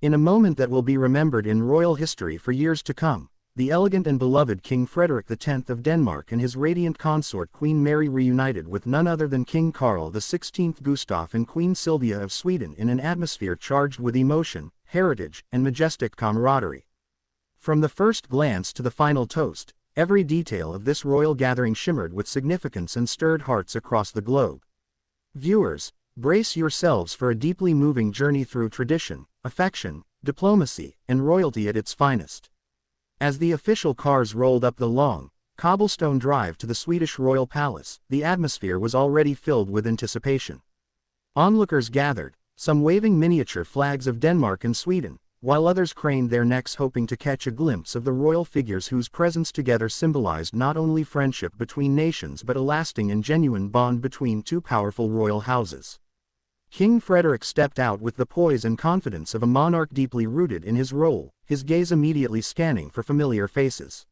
In a moment that will be remembered in royal history for years to come, the elegant and beloved King Frederik X of Denmark and his radiant consort Queen Mary reunited with none other than King Carl XVI Gustaf and Queen Silvia of Sweden in an atmosphere charged with emotion, heritage, and majestic camaraderie. From the first glance to the final toast, every detail of this royal gathering shimmered with significance and stirred hearts across the globe. Viewers, brace yourselves for a deeply moving journey through tradition, affection, diplomacy, and royalty at its finest. As the official cars rolled up the long, cobblestone drive to the Swedish royal palace, the atmosphere was already filled with anticipation. Onlookers gathered, some waving miniature flags of Denmark and Sweden, while others craned their necks hoping to catch a glimpse of the royal figures whose presence together symbolized not only friendship between nations but a lasting and genuine bond between two powerful royal houses. King Frederik stepped out with the poise and confidence of a monarch deeply rooted in his role, his gaze immediately scanning for familiar faces.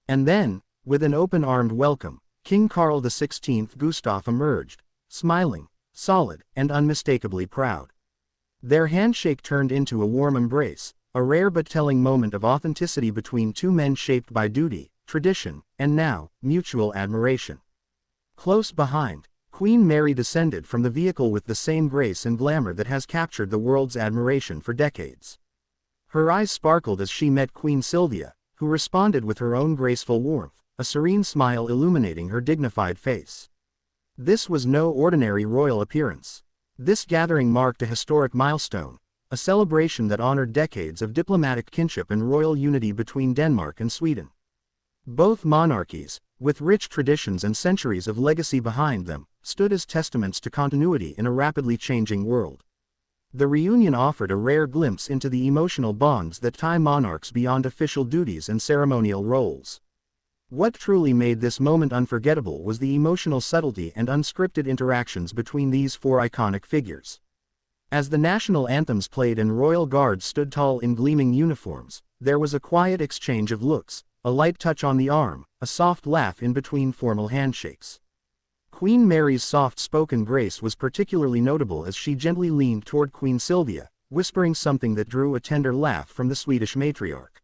And then, with an open-armed welcome, King Carl XVI Gustaf emerged, smiling, solid, and unmistakably proud. Their handshake turned into a warm embrace, a rare but telling moment of authenticity between two men shaped by duty, tradition, and now, mutual admiration. Close behind, Queen Mary descended from the vehicle with the same grace and glamour that has captured the world's admiration for decades. Her eyes sparkled as she met Queen Silvia, who responded with her own graceful warmth, a serene smile illuminating her dignified face. This was no ordinary royal appearance. This gathering marked a historic milestone, a celebration that honored decades of diplomatic kinship and royal unity between Denmark and Sweden. Both monarchies, with rich traditions and centuries of legacy behind them, stood as testaments to continuity in a rapidly changing world. The reunion offered a rare glimpse into the emotional bonds that tie monarchs beyond official duties and ceremonial roles. What truly made this moment unforgettable was the emotional subtlety and unscripted interactions between these four iconic figures. As the national anthems played and royal guards stood tall in gleaming uniforms, there was a quiet exchange of looks, a light touch on the arm, a soft laugh in between formal handshakes. Queen Mary's soft-spoken grace was particularly notable as she gently leaned toward Queen Silvia, whispering something that drew a tender laugh from the Swedish matriarch.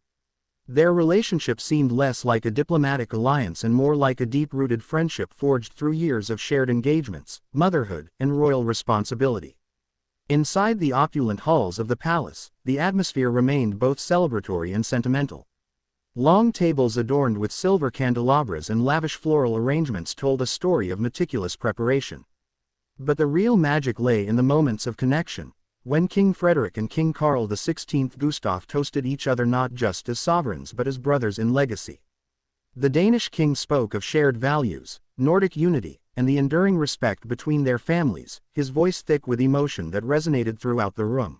Their relationship seemed less like a diplomatic alliance and more like a deep-rooted friendship forged through years of shared engagements, motherhood, and royal responsibility. Inside the opulent halls of the palace, the atmosphere remained both celebratory and sentimental. Long tables adorned with silver candelabras and lavish floral arrangements told a story of meticulous preparation. But the real magic lay in the moments of connection, when King Frederik and King Carl XVI Gustaf toasted each other not just as sovereigns but as brothers in legacy. The Danish king spoke of shared values, Nordic unity, and the enduring respect between their families, his voice thick with emotion that resonated throughout the room.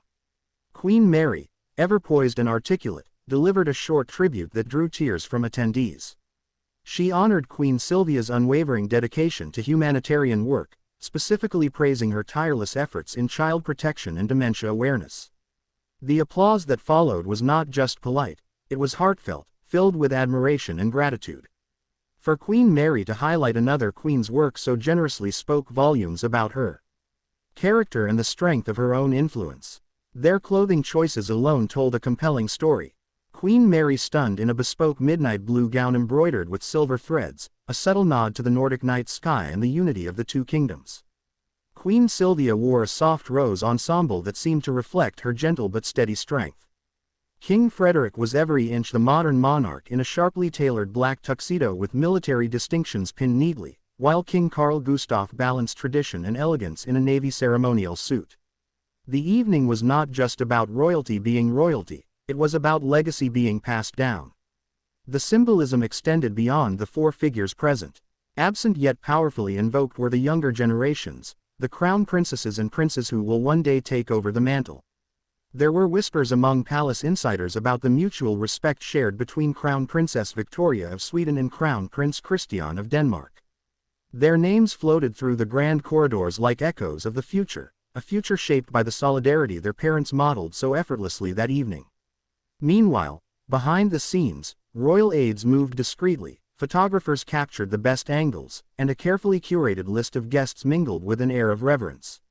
Queen Mary, ever poised and articulate, delivered a short tribute that drew tears from attendees. She honored Queen Silvia's unwavering dedication to humanitarian work, specifically praising her tireless efforts in child protection and dementia awareness. The applause that followed was not just polite, it was heartfelt, filled with admiration and gratitude. For Queen Mary to highlight another queen's work so generously spoke volumes about her character and the strength of her own influence. Their clothing choices alone told a compelling story. Queen Mary stunned in a bespoke midnight blue gown embroidered with silver threads, a subtle nod to the Nordic night sky and the unity of the two kingdoms. Queen Silvia wore a soft rose ensemble that seemed to reflect her gentle but steady strength. King Frederik was every inch the modern monarch in a sharply tailored black tuxedo with military distinctions pinned neatly, while King Carl Gustaf balanced tradition and elegance in a navy ceremonial suit. The evening was not just about royalty being royalty. It was about legacy being passed down. The symbolism extended beyond the four figures present. Absent yet powerfully invoked were the younger generations, the crown princesses and princes who will one day take over the mantle. There were whispers among palace insiders about the mutual respect shared between Crown Princess Victoria of Sweden and Crown Prince Christian of Denmark. Their names floated through the grand corridors like echoes of the future, a future shaped by the solidarity their parents modeled so effortlessly that evening. Meanwhile, behind the scenes, royal aides moved discreetly, photographers captured the best angles, and a carefully curated list of guests mingled with an air of reverence.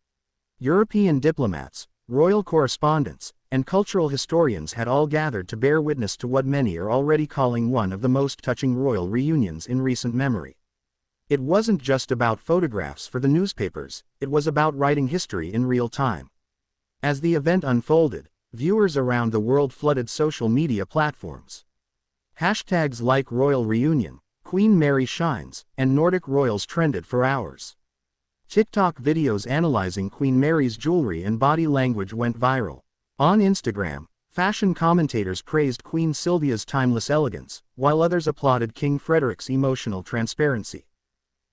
European diplomats, royal correspondents, and cultural historians had all gathered to bear witness to what many are already calling one of the most touching royal reunions in recent memory. It wasn't just about photographs for the newspapers, it was about writing history in real time. As the event unfolded, viewers around the world flooded social media platforms. Hashtags like Royal Reunion, Queen Mary Shines, and Nordic Royals trended for hours. TikTok videos analyzing Queen Mary's jewelry and body language went viral. On Instagram, fashion commentators praised Queen Silvia's timeless elegance, while others applauded King Frederik's emotional transparency.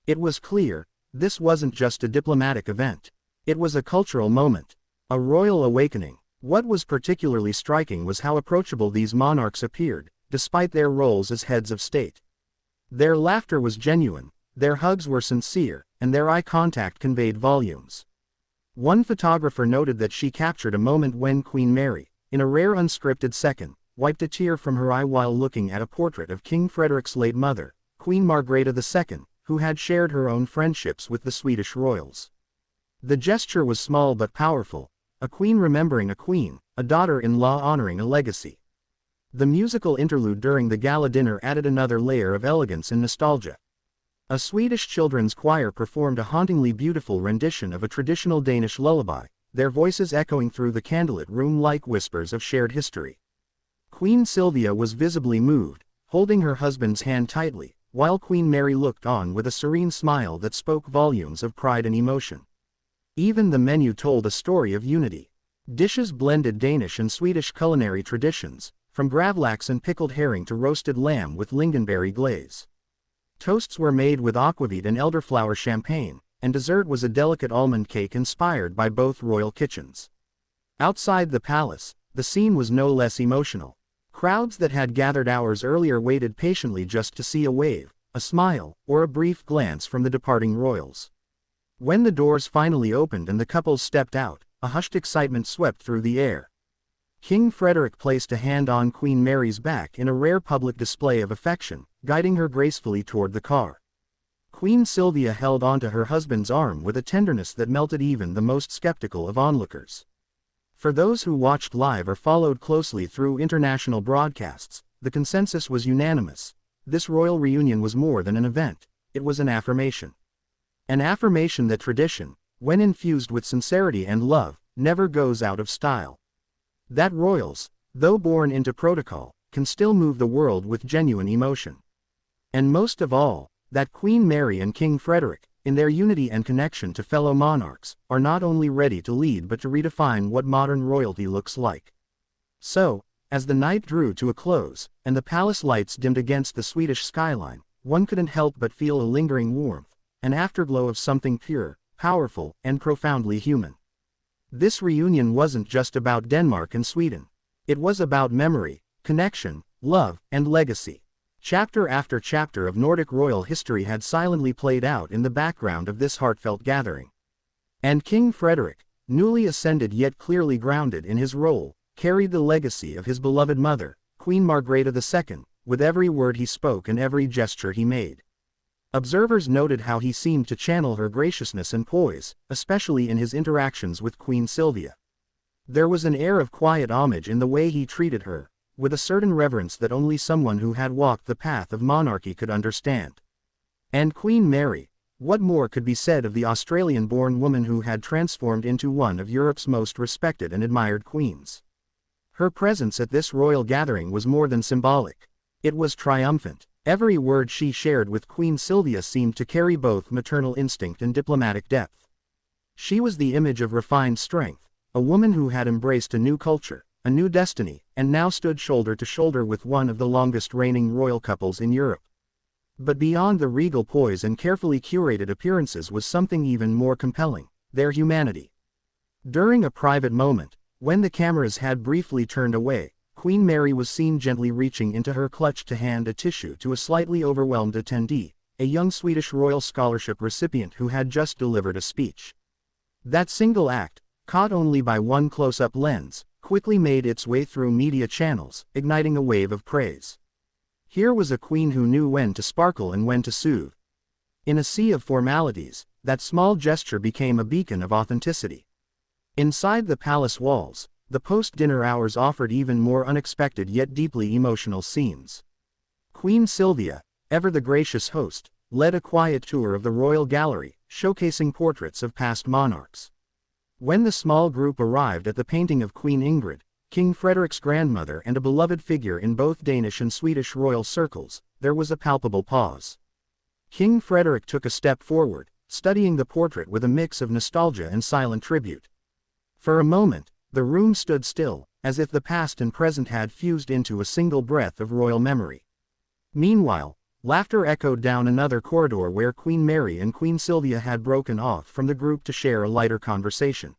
It was clear, this wasn't just a diplomatic event. It was a cultural moment, a royal awakening. What was particularly striking was how approachable these monarchs appeared, despite their roles as heads of state. Their laughter was genuine, their hugs were sincere, and their eye contact conveyed volumes. One photographer noted that she captured a moment when Queen Mary, in a rare unscripted second, wiped a tear from her eye while looking at a portrait of King Frederik's late mother, Queen Margrethe II, who had shared her own friendships with the Swedish royals. The gesture was small but powerful, a queen remembering a queen, a daughter-in-law honoring a legacy. The musical interlude during the gala dinner added another layer of elegance and nostalgia. A Swedish children's choir performed a hauntingly beautiful rendition of a traditional Danish lullaby, their voices echoing through the candlelit room like whispers of shared history. Queen Silvia was visibly moved, holding her husband's hand tightly, while Queen Mary looked on with a serene smile that spoke volumes of pride and emotion. Even the menu told a story of unity. Dishes blended Danish and Swedish culinary traditions, from gravlax and pickled herring to roasted lamb with lingonberry glaze. Toasts were made with aquavit and elderflower champagne, and dessert was a delicate almond cake inspired by both royal kitchens. Outside the palace, the scene was no less emotional. Crowds that had gathered hours earlier waited patiently just to see a wave, a smile, or a brief glance from the departing royals. When the doors finally opened and the couples stepped out, a hushed excitement swept through the air. King Frederik placed a hand on Queen Mary's back in a rare public display of affection, guiding her gracefully toward the car. Queen Silvia held onto her husband's arm with a tenderness that melted even the most skeptical of onlookers. For those who watched live or followed closely through international broadcasts, the consensus was unanimous. This royal reunion was more than an event, it was an affirmation. An affirmation that tradition, when infused with sincerity and love, never goes out of style. That royals, though born into protocol, can still move the world with genuine emotion. And most of all, that Queen Mary and King Frederik, in their unity and connection to fellow monarchs, are not only ready to lead but to redefine what modern royalty looks like. So, as the night drew to a close, and the palace lights dimmed against the Swedish skyline, one couldn't help but feel a lingering warmth, an afterglow of something pure, powerful, and profoundly human. This reunion wasn't just about Denmark and Sweden. It was about memory, connection, love, and legacy. Chapter after chapter of Nordic royal history had silently played out in the background of this heartfelt gathering. And King Frederik, newly ascended yet clearly grounded in his role, carried the legacy of his beloved mother, Queen Margrethe II, with every word he spoke and every gesture he made. Observers noted how he seemed to channel her graciousness and poise, especially in his interactions with Queen Silvia. There was an air of quiet homage in the way he treated her, with a certain reverence that only someone who had walked the path of monarchy could understand. And Queen Mary, what more could be said of the Australian-born woman who had transformed into one of Europe's most respected and admired queens? Her presence at this royal gathering was more than symbolic. It was triumphant. Every word she shared with Queen Silvia seemed to carry both maternal instinct and diplomatic depth. She was the image of refined strength, a woman who had embraced a new culture, a new destiny, and now stood shoulder to shoulder with one of the longest reigning royal couples in Europe. But beyond the regal poise and carefully curated appearances was something even more compelling, their humanity. During a private moment, when the cameras had briefly turned away, Queen Mary was seen gently reaching into her clutch to hand a tissue to a slightly overwhelmed attendee, a young Swedish Royal Scholarship recipient who had just delivered a speech. That single act, caught only by one close-up lens, quickly made its way through media channels, igniting a wave of praise. Here was a queen who knew when to sparkle and when to soothe. In a sea of formalities, that small gesture became a beacon of authenticity. Inside the palace walls, The post-dinner hours offered even more unexpected yet deeply emotional scenes. Queen Silvia, ever the gracious host, led a quiet tour of the royal gallery, showcasing portraits of past monarchs. When the small group arrived at the painting of Queen Ingrid, King Frederik's grandmother and a beloved figure in both Danish and Swedish royal circles, there was a palpable pause. King Frederik took a step forward, studying the portrait with a mix of nostalgia and silent tribute. For a moment, the room stood still, as if the past and present had fused into a single breath of royal memory. Meanwhile, laughter echoed down another corridor where Queen Mary and Queen Silvia had broken off from the group to share a lighter conversation.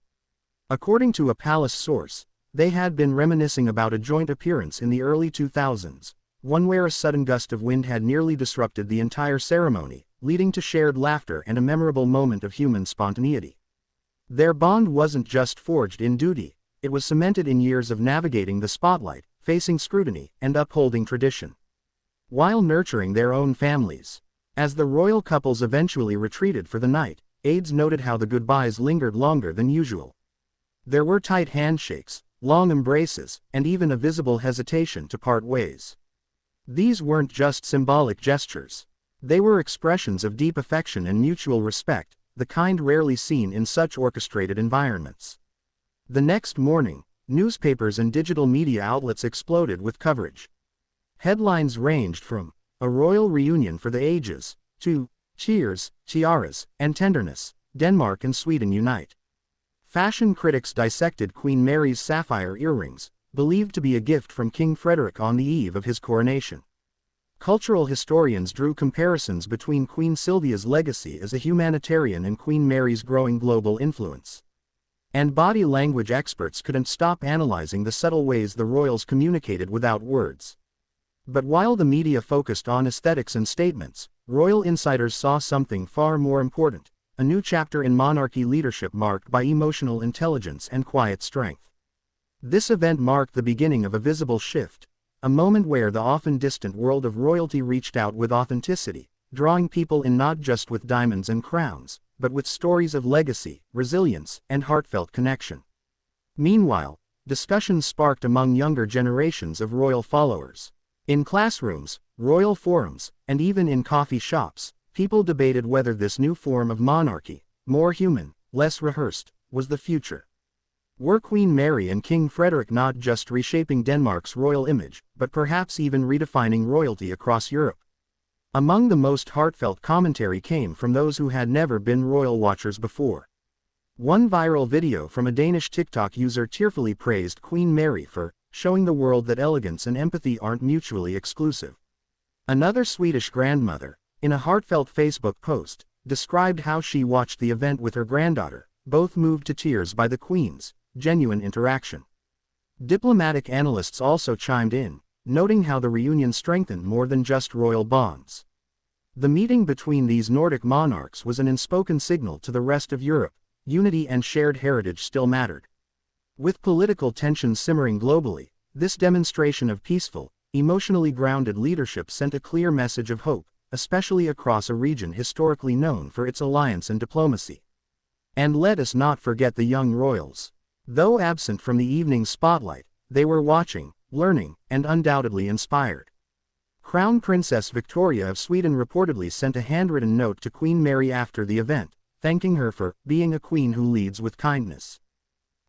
According to a palace source, they had been reminiscing about a joint appearance in the early 2000s, one where a sudden gust of wind had nearly disrupted the entire ceremony, leading to shared laughter and a memorable moment of human spontaneity. Their bond wasn't just forged in duty, it was cemented in years of navigating the spotlight, facing scrutiny, and upholding tradition, while nurturing their own families. As the royal couples eventually retreated for the night, aides noted how the goodbyes lingered longer than usual. There were tight handshakes, long embraces, and even a visible hesitation to part ways. These weren't just symbolic gestures. They were expressions of deep affection and mutual respect, the kind rarely seen in such orchestrated environments. The next morning, newspapers and digital media outlets exploded with coverage. Headlines ranged from "A Royal Reunion for the Ages" to "Cheers, Tiaras, and Tenderness, Denmark and Sweden Unite." Fashion critics dissected Queen Mary's sapphire earrings, believed to be a gift from King Frederik on the eve of his coronation. Cultural historians drew comparisons between Queen Silvia's legacy as a humanitarian and Queen Mary's growing global influence. And body language experts couldn't stop analyzing the subtle ways the royals communicated without words. But while the media focused on aesthetics and statements, royal insiders saw something far more important: a new chapter in monarchy leadership marked by emotional intelligence and quiet strength. This event marked the beginning of a visible shift, a moment where the often distant world of royalty reached out with authenticity, drawing people in not just with diamonds and crowns, but with stories of legacy, resilience, and heartfelt connection. Meanwhile, discussions sparked among younger generations of royal followers. In classrooms, royal forums, and even in coffee shops, people debated whether this new form of monarchy, more human, less rehearsed, was the future. Were Queen Mary and King Frederik not just reshaping Denmark's royal image, but perhaps even redefining royalty across Europe? Among the most heartfelt commentary came from those who had never been royal watchers before. One viral video from a Danish TikTok user tearfully praised Queen Mary for showing the world that elegance and empathy aren't mutually exclusive. Another Swedish grandmother, in a heartfelt Facebook post, described how she watched the event with her granddaughter, both moved to tears by the Queen's genuine interaction. Diplomatic analysts also chimed in, noting how the reunion strengthened more than just royal bonds. The meeting between these Nordic monarchs was an unspoken signal to the rest of Europe: unity and shared heritage still mattered. With political tensions simmering globally, this demonstration of peaceful, emotionally grounded leadership sent a clear message of hope, especially across a region historically known for its alliance and diplomacy. And let us not forget the young royals. Though absent from the evening's spotlight, they were watching, learning, and undoubtedly inspired. Crown Princess Victoria of Sweden reportedly sent a handwritten note to Queen Mary after the event, thanking her for being a queen who leads with kindness.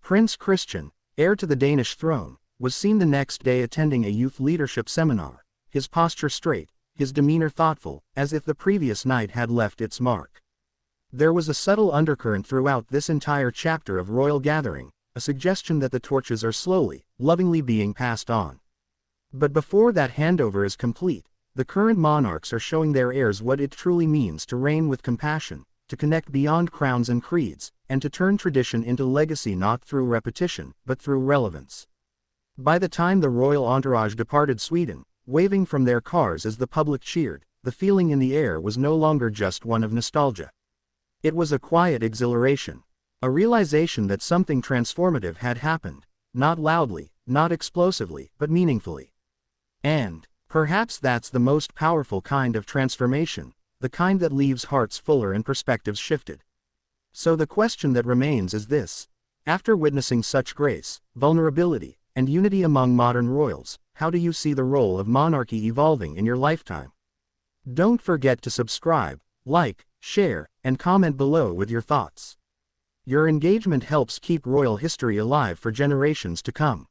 Prince Christian, heir to the Danish throne, was seen the next day attending a youth leadership seminar, his posture straight, his demeanor thoughtful, as if the previous night had left its mark. There was a subtle undercurrent throughout this entire chapter of royal gathering, a suggestion that the torches are slowly, lovingly being passed on. But before that handover is complete, the current monarchs are showing their heirs what it truly means to reign with compassion, to connect beyond crowns and creeds, and to turn tradition into legacy not through repetition, but through relevance. By the time the royal entourage departed Sweden, waving from their cars as the public cheered, the feeling in the air was no longer just one of nostalgia. It was a quiet exhilaration, a realization that something transformative had happened, not loudly, not explosively, but meaningfully. And perhaps that's the most powerful kind of transformation, the kind that leaves hearts fuller and perspectives shifted. So the question that remains is this: After witnessing such grace, vulnerability, and unity among modern royals, how do you see the role of monarchy evolving in your lifetime? Don't forget to subscribe, like, share, and comment below with your thoughts. Your engagement helps keep royal history alive for generations to come.